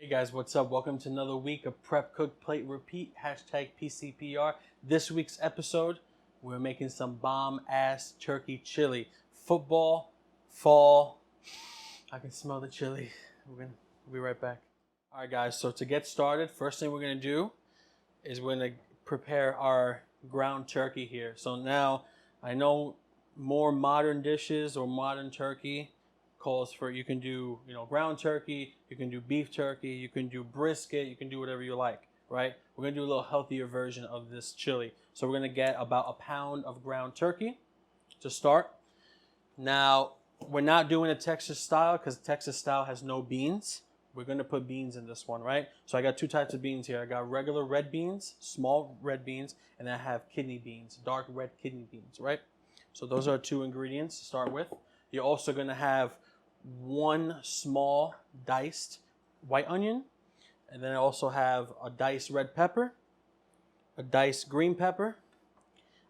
Hey guys, what's up? Welcome to another week of Prep, Cook, Plate, Repeat, hashtag PCPR. This week's episode, we're making some bomb-ass turkey chili. Football, fall, I can smell the chili. We'll be right back. All right guys, so to get started, first thing we're gonna do is we're gonna prepare our ground turkey here. So now, I know more modern dishes or modern turkey calls for, you can do, ground turkey, you can do beef turkey, you can do brisket, you can do whatever you like, right? We're gonna do a little healthier version of this chili. So we're gonna get about a pound of ground turkey to start. Now, we're not doing a Texas style because Texas style has no beans. We're gonna put beans in this one, right? So I got two types of beans here. I got regular red beans, small red beans, and I have kidney beans, dark red kidney beans, right? So those are two ingredients to start with. You're also gonna have one small diced white onion, and then I also have a diced red pepper, a diced green pepper.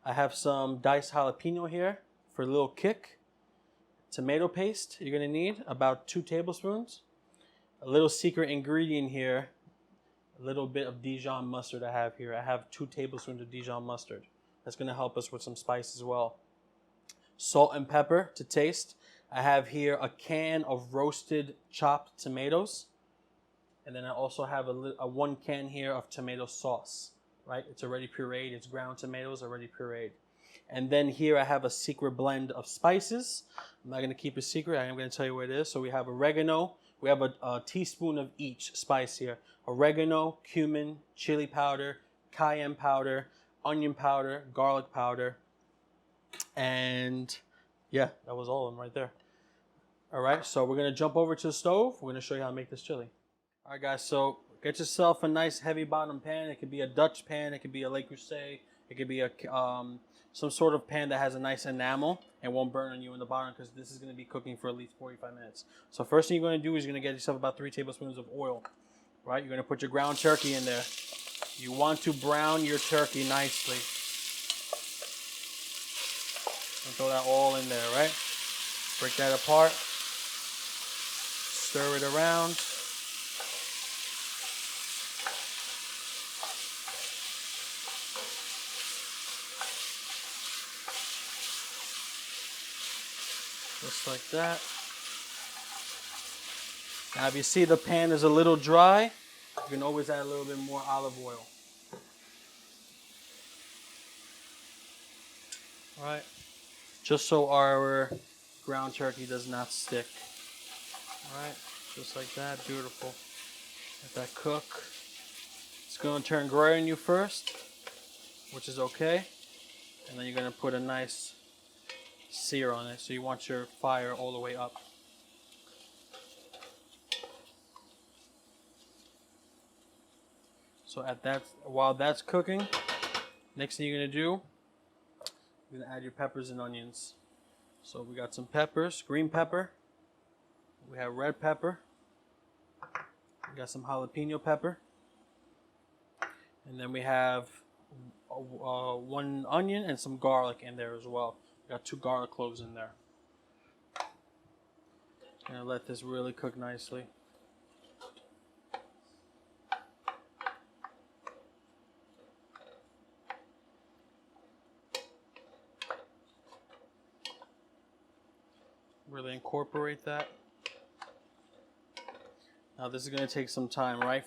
I have some diced jalapeno here for a little kick. Tomato paste, you're gonna need about 2 tablespoons. A little secret ingredient here, a little bit of Dijon mustard I have here. I have 2 tablespoons of Dijon mustard. That's gonna help us with some spice as well. Salt and pepper to taste. I have here a can of roasted chopped tomatoes. And then I also have a 1 can here of tomato sauce, right? It's already pureed. It's ground tomatoes already pureed. And then here I have a secret blend of spices. I'm not going to keep a secret. I am going to tell you what it is. So we have oregano. We have a teaspoon of each spice here. Oregano, cumin, chili powder, cayenne powder, onion powder, garlic powder. And yeah, that was all of them right there. All right, so we're gonna jump over to the stove. We're gonna show you how to make this chili. All right, guys, so get yourself a nice heavy bottom pan. It could be a Dutch pan, it could be a Le Creuset, it could be a some sort of pan that has a nice enamel and won't burn on you in the bottom because this is gonna be cooking for at least 45 minutes. So first thing you're gonna do is you're gonna get yourself about 3 tablespoons of oil, right? You're gonna put your ground turkey in there. You want to brown your turkey nicely. And throw that all in there, right? Break that apart. Stir it around. Just like that. Now if you see the pan is a little dry, you can always add a little bit more olive oil. All right. Just so our ground turkey does not stick. All right, just like that, beautiful. Let that cook. It's gonna turn gray on you first, which is okay. And then you're gonna put a nice sear on it. So you want your fire all the way up. So while that's cooking, next thing you're gonna do, you're gonna add your peppers and onions. So we got some peppers, green pepper. We have red pepper. We got some jalapeno pepper. And then we have 1 onion and some garlic in there as well. We got 2 garlic cloves in there. Gonna let this really cook nicely. Really incorporate that. Now this is going to take some time, right?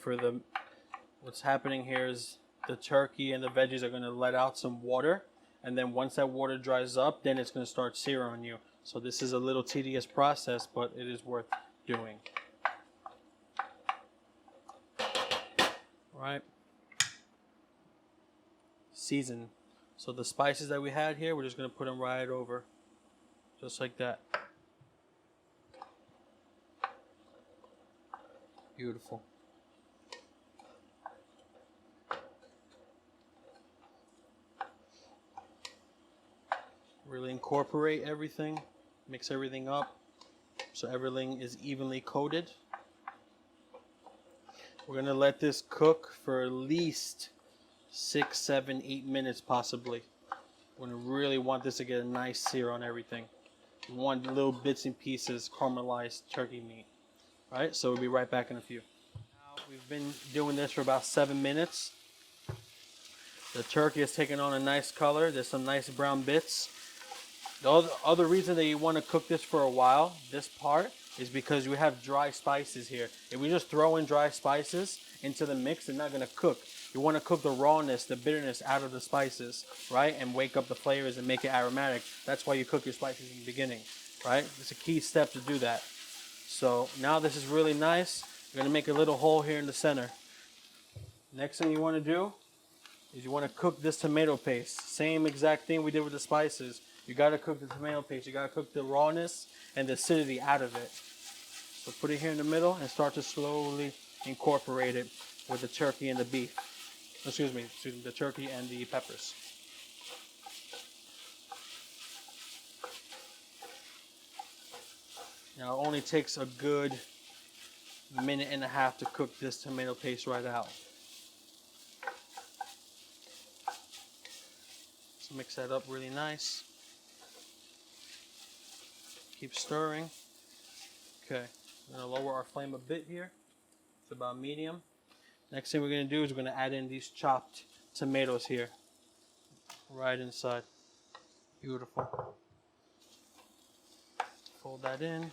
What's happening here is the turkey and the veggies are going to let out some water, and then once that water dries up, then it's going to start searing on you. So this is a little tedious process, but it is worth doing. All right. Season. So the spices that we had here, we're just going to put them right over, just like that. Beautiful. Really incorporate everything, mix everything up so everything is evenly coated. We're gonna let this cook for at least 6, 7, 8 minutes possibly. We're gonna really want this to get a nice sear on everything. We want little bits and pieces caramelized turkey meat. All right, so we'll be right back in a few. We've been doing this for about 7 minutes. The turkey is taking on a nice color. There's some nice brown bits. The other reason that you want to cook this for a while, this part, is because you have dry spices here. If we just throw in dry spices into the mix, they're not going to cook. You want to cook the rawness, the bitterness out of the spices, right? And wake up the flavors and make it aromatic. That's why you cook your spices in the beginning, right? It's a key step to do that. So now this is really nice. You're going to make a little hole here in the center. Next thing you want to do is you want to cook this tomato paste. Same exact thing we did with the spices. You got to cook the tomato paste. You got to cook the rawness and the acidity out of it. So put it here in the middle and start to slowly incorporate it with the turkey and the beef. Excuse me, the turkey and the peppers. Now it only takes a good minute and a half to cook this tomato paste right out. Let's mix that up really nice. Keep stirring. Okay, we're gonna lower our flame a bit here. It's about medium. Next thing we're gonna do is we're gonna add in these chopped tomatoes here. Right inside. Beautiful. Fold that in.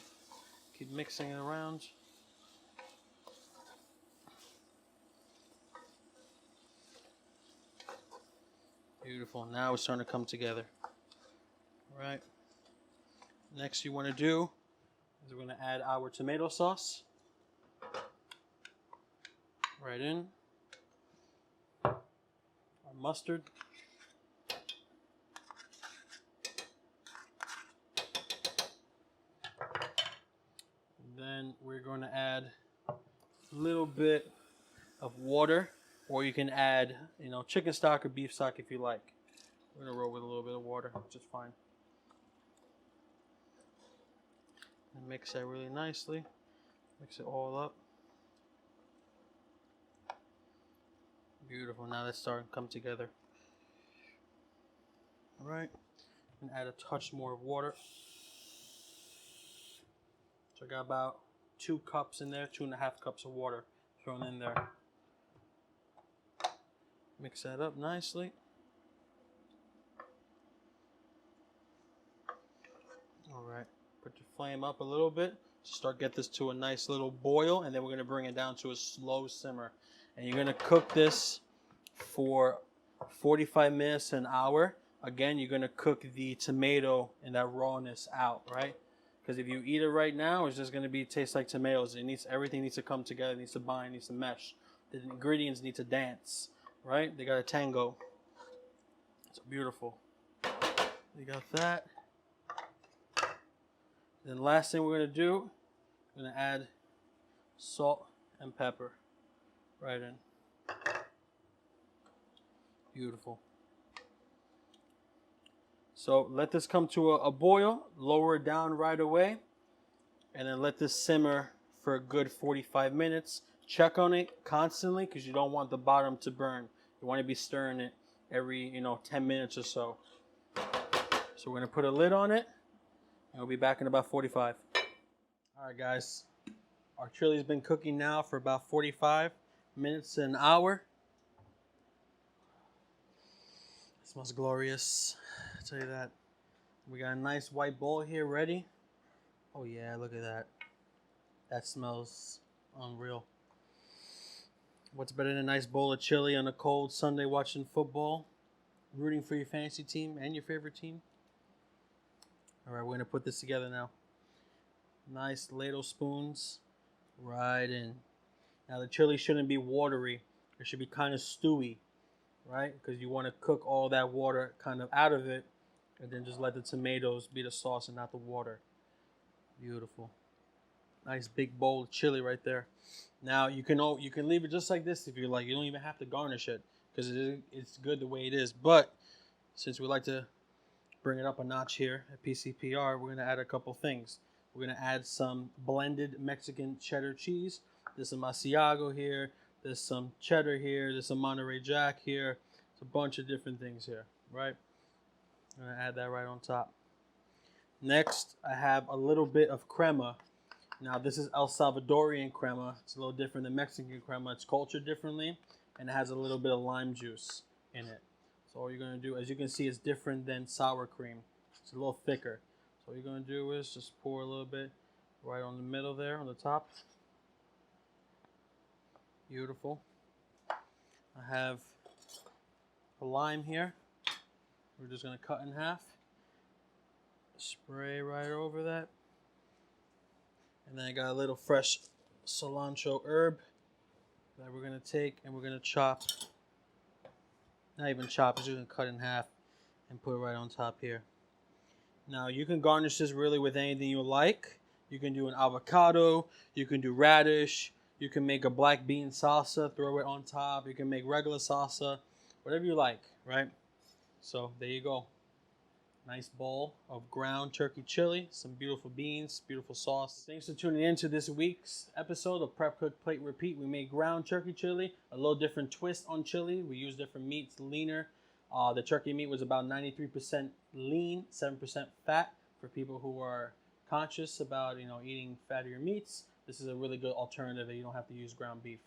Keep mixing it around. Beautiful. Now it's starting to come together. All right. Next you want to do is we're going to add our tomato sauce. Right in. Our mustard. Then we're going to add a little bit of water, or you can add, chicken stock or beef stock if you like. We're going to roll with a little bit of water, which is fine. And mix that really nicely. Mix it all up. Beautiful. Now let's start to come together. All right. And add a touch more of water. So I got about 2 cups in there, 2.5 cups of water thrown in there. Mix that up nicely. All right. Put your flame up a little bit. Start get this to a nice little boil, and then we're going to bring it down to a slow simmer. And you're going to cook this for 45 minutes to an hour. Again, you're going to cook the tomato and that rawness out, right? Because if you eat it right now, it's just going to taste like tomatoes. Everything needs to come together, it needs to bind, it needs to mesh. The ingredients need to dance, right? They got to tango. It's beautiful. You got that. Then last thing we're going to do, we're going to add salt and pepper right in. Beautiful. So let this come to a boil, lower it down right away, and then let this simmer for a good 45 minutes. Check on it constantly because you don't want the bottom to burn. You want to be stirring it every 10 minutes or so. So we're going to put a lid on it, and we'll be back in about 45. All right, guys. Our chili's been cooking now for about 45 minutes to an hour. It smells glorious. I'll tell you that. We got a nice white bowl here ready. Oh yeah, look at that. That smells unreal. What's better than a nice bowl of chili on a cold Sunday watching football, rooting for your fantasy team and your favorite team? All right, we're gonna put this together now. Nice ladle spoons right in. Now the chili shouldn't be watery. It should be kind of stewy, right? Because you want to cook all that water kind of out of it, and then just let the tomatoes be the sauce and not the water. Beautiful. Nice big bowl of chili right there. Now you can leave it just like this if you like. You don't even have to garnish it because it's good the way it is. But since we like to bring it up a notch here at PCPR, we're gonna add a couple things. We're gonna add some blended Mexican cheddar cheese. There's some Asiago here. There's some cheddar here. There's some Monterey Jack here. It's a bunch of different things here, right? I'm gonna add that right on top. Next, I have a little bit of crema. Now this is El Salvadorian crema. It's a little different than Mexican crema. It's cultured differently, and it has a little bit of lime juice in it. So all you're gonna do, as you can see, it's different than sour cream. It's a little thicker. So all you're gonna do is just pour a little bit right on the middle there, on the top. Beautiful. I have a lime here. We're just gonna cut in half. Spray right over that. And then I got a little fresh cilantro herb that we're gonna take and we're gonna chop. Not even chop, just gonna cut in half and put it right on top here. Now you can garnish this really with anything you like. You can do an avocado, you can do radish, you can make a black bean salsa, throw it on top. You can make regular salsa, whatever you like, right? So there you go. Nice bowl of ground turkey chili, some beautiful beans, beautiful sauce. Thanks for tuning in to this week's episode of Prep Cook Plate Repeat. We made ground turkey chili, a little different twist on chili. We used different meats, leaner. The turkey meat was about 93% lean, 7% fat. For people who are conscious about eating fattier meats, this is a really good alternative that you don't have to use ground beef.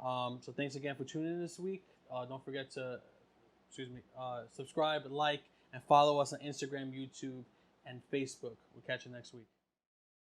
So thanks again for tuning in this week. Don't forget to subscribe, like, and follow us on Instagram, YouTube, and Facebook. We'll catch you next week.